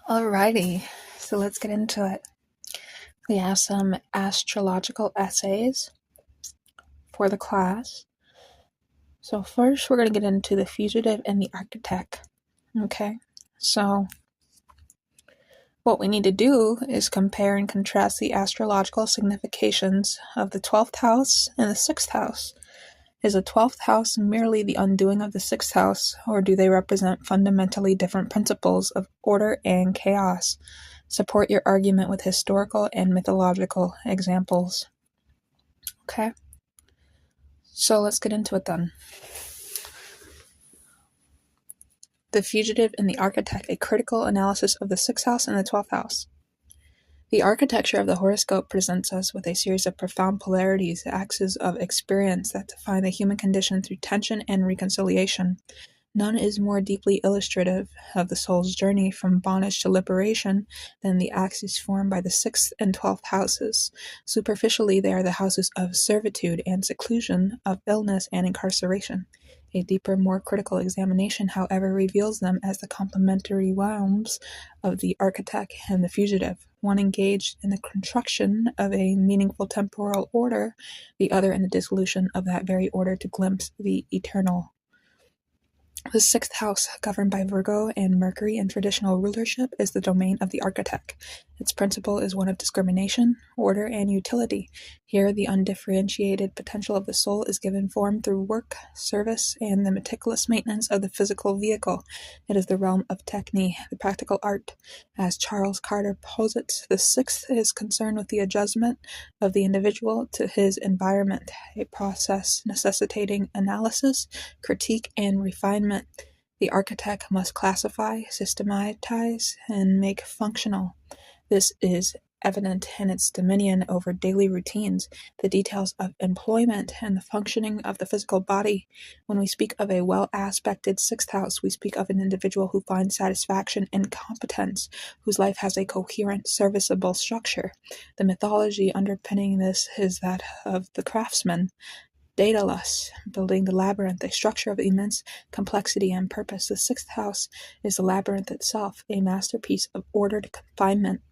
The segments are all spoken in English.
Alrighty, so let's get into it. We have some astrological essays for the class. So first we're going to get into the fugitive and the architect. Okay, so what we need to do is compare and contrast the astrological significations of the 12th house and the 6th house. Is the 12th house merely the undoing of the 6th house, or do they represent fundamentally different principles of order and chaos? Support your argument with historical and mythological examples. Okay, so let's get into it then. The fugitive and the architect, a critical analysis of the 6th house and the 12th house. The architecture of the horoscope presents us with a series of profound polarities, axes of experience that define the human condition through tension and reconciliation. None is more deeply illustrative of the soul's journey from bondage to liberation than the axes formed by the 6th and 12th houses. Superficially, they are the houses of servitude and seclusion, of illness and incarceration. A deeper, more critical examination, however, reveals them as the complementary realms of the architect and the fugitive, one engaged in the construction of a meaningful temporal order, the other in the dissolution of that very order to glimpse the eternal. The 6th house, governed by Virgo and Mercury in traditional rulership, is the domain of the architect. Its principle is one of discrimination, order, and utility. Here, the undifferentiated potential of the soul is given form through work, service, and the meticulous maintenance of the physical vehicle. It is the realm of techne, the practical art. As Charles Carter posits, the 6th is concerned with the adjustment of the individual to his environment, a process necessitating analysis, critique, and refinement. The architect must classify, systematize, and make functional. This is evident in its dominion over daily routines, the details of employment, and the functioning of the physical body. When we speak of a well-aspected 6th house, we speak of an individual who finds satisfaction in competence, whose life has a coherent, serviceable structure. The mythology underpinning this is that of the craftsman, Daedalus, building the labyrinth, a structure of immense complexity and purpose. The 6th house is the labyrinth itself, a masterpiece of ordered confinement.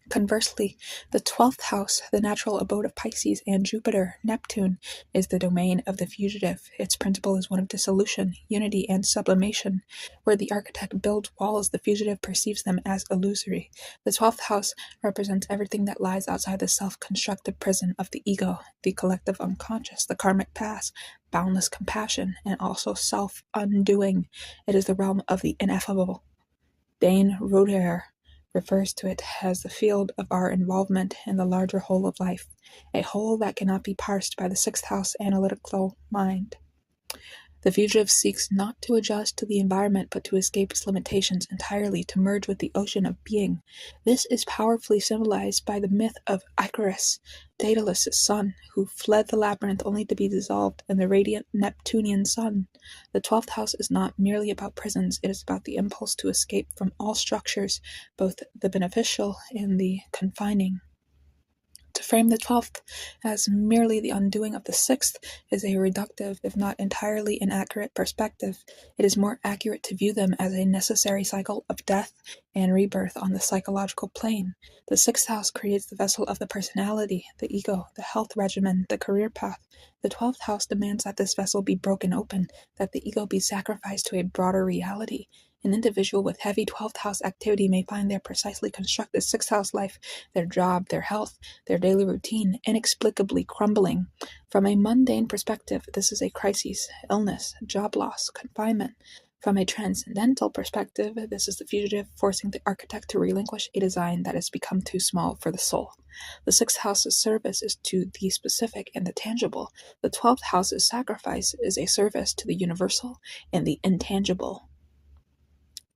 Conversely, the 12th house, the natural abode of Pisces and Jupiter, Neptune, is the domain of the fugitive. Its principle is one of dissolution, unity, and sublimation. Where the architect builds walls, the fugitive perceives them as illusory. The 12th house represents everything that lies outside the self-constructed prison of the ego, the collective unconscious, the karmic past, boundless compassion, and also self-undoing. It is the realm of the ineffable. Dane Roeder refers to it as the field of our involvement in the larger whole of life, a whole that cannot be parsed by the 6th house analytical mind. The fugitive seeks not to adjust to the environment, but to escape its limitations entirely, to merge with the ocean of being. This is powerfully symbolized by the myth of Icarus, Daedalus' son, who fled the labyrinth only to be dissolved in the radiant Neptunian sun. The 12th house is not merely about prisons, it is about the impulse to escape from all structures, both the beneficial and the confining. To frame the 12th as merely the undoing of the 6th is a reductive, if not entirely inaccurate perspective. It is more accurate to view them as a necessary cycle of death and rebirth on the psychological plane. The 6th house creates the vessel of the personality, the ego, the health regimen, the career path. The 12th house demands that this vessel be broken open, that the ego be sacrificed to a broader reality. An individual with heavy 12th house activity may find their precisely constructed 6th house life, their job, their health, their daily routine, inexplicably crumbling. From a mundane perspective, this is a crisis, illness, job loss, confinement. From a transcendental perspective, this is the fugitive forcing the architect to relinquish a design that has become too small for the soul. The 6th house's service is to the specific and the tangible. The 12th house's sacrifice is a service to the universal and the intangible.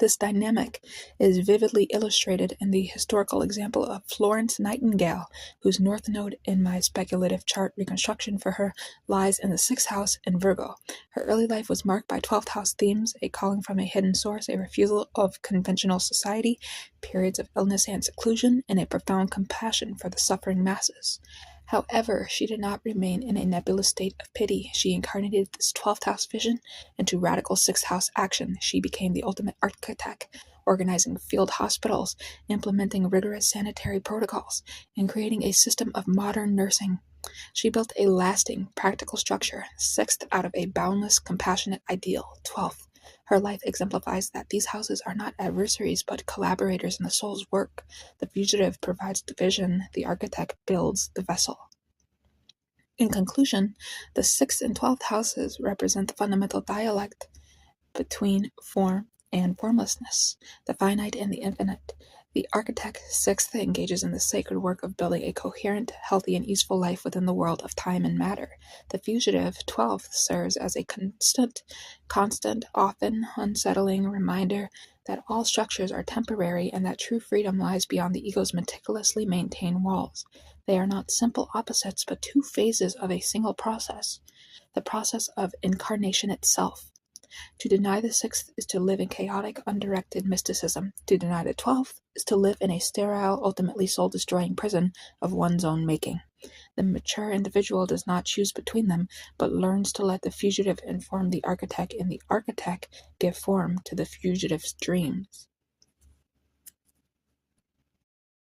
This dynamic is vividly illustrated in the historical example of Florence Nightingale, whose north node in my speculative chart reconstruction for her lies in the 6th house in Virgo. Her early life was marked by 12th house themes, a calling from a hidden source, a refusal of conventional society, periods of illness and seclusion, and a profound compassion for the suffering masses. However, she did not remain in a nebulous state of pity. She incarnated this 12th house vision into radical 6th house action. She became the ultimate architect, organizing field hospitals, implementing rigorous sanitary protocols, and creating a system of modern nursing. She built a lasting, practical structure, sixth out of a boundless, compassionate ideal, 12th. Her life exemplifies that these houses are not adversaries but collaborators in the soul's work. The fugitive provides the vision, the architect builds the vessel. In conclusion, the 6th and 12th houses represent the fundamental dialect between form and formlessness, the finite and the infinite. The architect, 6th, engages in the sacred work of building a coherent, healthy, and easeful life within the world of time and matter. The fugitive, 12th, serves as a constant, often unsettling reminder that all structures are temporary and that true freedom lies beyond the ego's meticulously maintained walls. They are not simple opposites, but two phases of a single process, the process of incarnation itself. To deny the 6th is to live in chaotic, undirected mysticism. To deny the 12th is to live in a sterile, ultimately soul-destroying prison of one's own making. The mature individual does not choose between them, but learns to let the fugitive inform the architect, and the architect give form to the fugitive's dreams.